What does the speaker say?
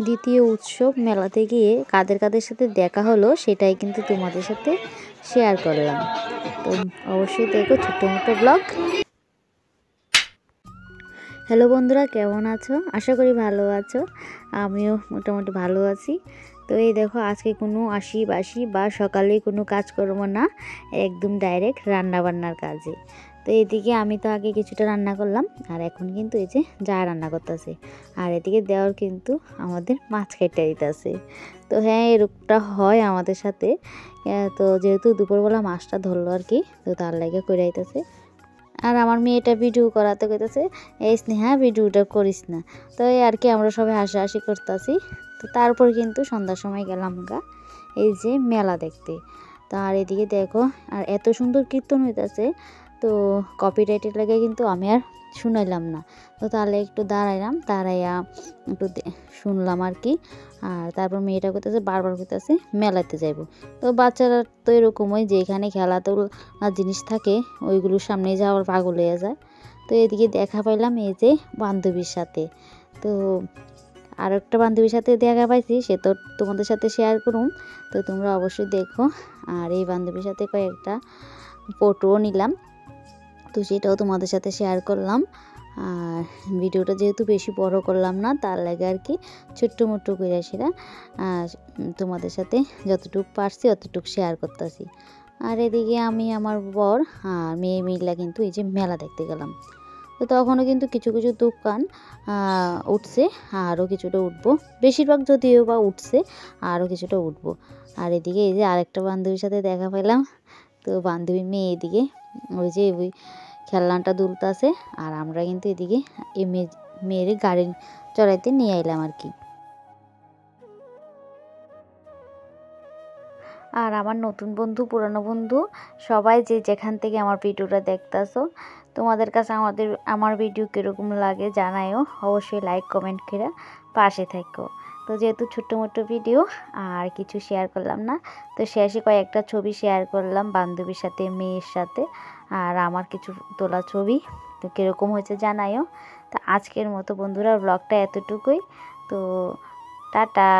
দ্বিতীয় উৎসব মেলাতে গিয়ে কাদের কাদের সাথে দেখা হলো সেটাই কিন্তু তোমাদের সাথে শেয়ার করলাম। তো অবশ্যই দেখো ছোট্ট মোটো ব্লগ। হ্যালো বন্ধুরা, কেমন আছো? আশা করি ভালো আছো। আমিও মোটামুটি ভালো আছি। তো এই দেখো আজকে কোনো বাসি বা সকালে কোনো কাজকর্ম না, একদম ডাইরেক্ট রান্নাবান্নার কাজে। তো এদিকে আমি তো আগে কিছুটা রান্না করলাম, আর এখন কিন্তু এই যে যা রান্না করতেছে, আর এদিকে দেওয়ার কিন্তু আমাদের মাছ কেটে দিতেছে। তো হ্যাঁ, এরকমটা হয় আমাদের সাথে। তো যেহেতু দুপুরবেলা মাছটা ধরলো আর কি, তো তার লাগে করে আইতেছে। আর আমার মেয়েটা ভিডিও করাতে কইতেছে, এই স্নেহা ভিডিওটা করিস না। তো এই আর কি আমরা সবাই হাসাহাসি করতেছি। তো তারপর কিন্তু সন্ধ্যার সময় গেলাম এই যে মেলা দেখতে। তো আর এদিকে দেখো, আর এত সুন্দর কীর্তন হইতেছে, তো কপিরাইটের লাগে কিন্তু আমি আর শুনাইলাম না। তো তাহলে একটু দাঁড়াইলাম, দাঁড়াইয়া একটু শুনলাম আর কি। আর তারপর মেয়েটা কইতেছে, বারবার কইতেছে মেলাতে যাইব। তো বাচ্চারা তো এরকমই, যে এখানে খেলাধুলা জিনিস থাকে ওইগুলোর সামনে যাওয়ার পাগল হয়ে যায়। তো এদিকে দেখা পাইলাম এই যে বান্ধবীর সাথে। তো আর একটা বান্ধবীর সাথে দেখা পাইছি, সে তো তোমাদের সাথে শেয়ার করুম, তো তোমরা অবশ্যই দেখো। আর এই বান্ধবীর সাথে কয়েকটা ফটোও নিলাম, তো সেটাও তোমাদের সাথে শেয়ার করলাম। আর ভিডিওটা যেহেতু বেশি বড় করলাম না, তার লাগে আর কি ছোট্ট মোট্ট করে সেটা তোমাদের সাথে যতটুকু পারছি অতটুকু শেয়ার করতেছি। আর এদিকে আমি, আমার বর আর মেয়ে মিলা কিন্তু এই যে মেলা দেখতে গেলাম। তো তখনও কিন্তু কিছু কিছু দোকান উঠছে, আরও কিছুটা উঠবো, বেশিরভাগ যদিও বা উঠছে, আরও কিছুটা উঠবো। আর এদিকে এই যে আরেকটা বান্ধবীর সাথে দেখা পেলাম। তো বান্ধবীর মেয়ে এদিকে ওই যে ওই খেলনাটা দুলতাছে, আর আমরা কিন্তু এদিকে এই মেয়ের গাড়ি চড়াইতে নিয়ে এলাম আর কি। আর আমার নতুন বন্ধু, পুরানো বন্ধু সবাই যে যেখান থেকে আমার ভিডিওটা দেখতেছো, তোমাদের কাছে আমার ভিডিও কীরকম লাগে জানাইও, অবশ্যই লাইক কমেন্ট করে পাশে থাকো। তো যেহেতু ছোট্ট মোট্ট ভিডিও, আর কিছু শেয়ার করলাম না, তো শেষে কয়েকটা ছবি শেয়ার করলাম বান্ধবীর সাথে, মেয়ের সাথে, আর আমার কিছু তোলা ছবি। তো কীরকম হয়েছে জানাইও। তো আজকের মতো বন্ধুরা ব্লগটা এতটুকুই। তো টাটা।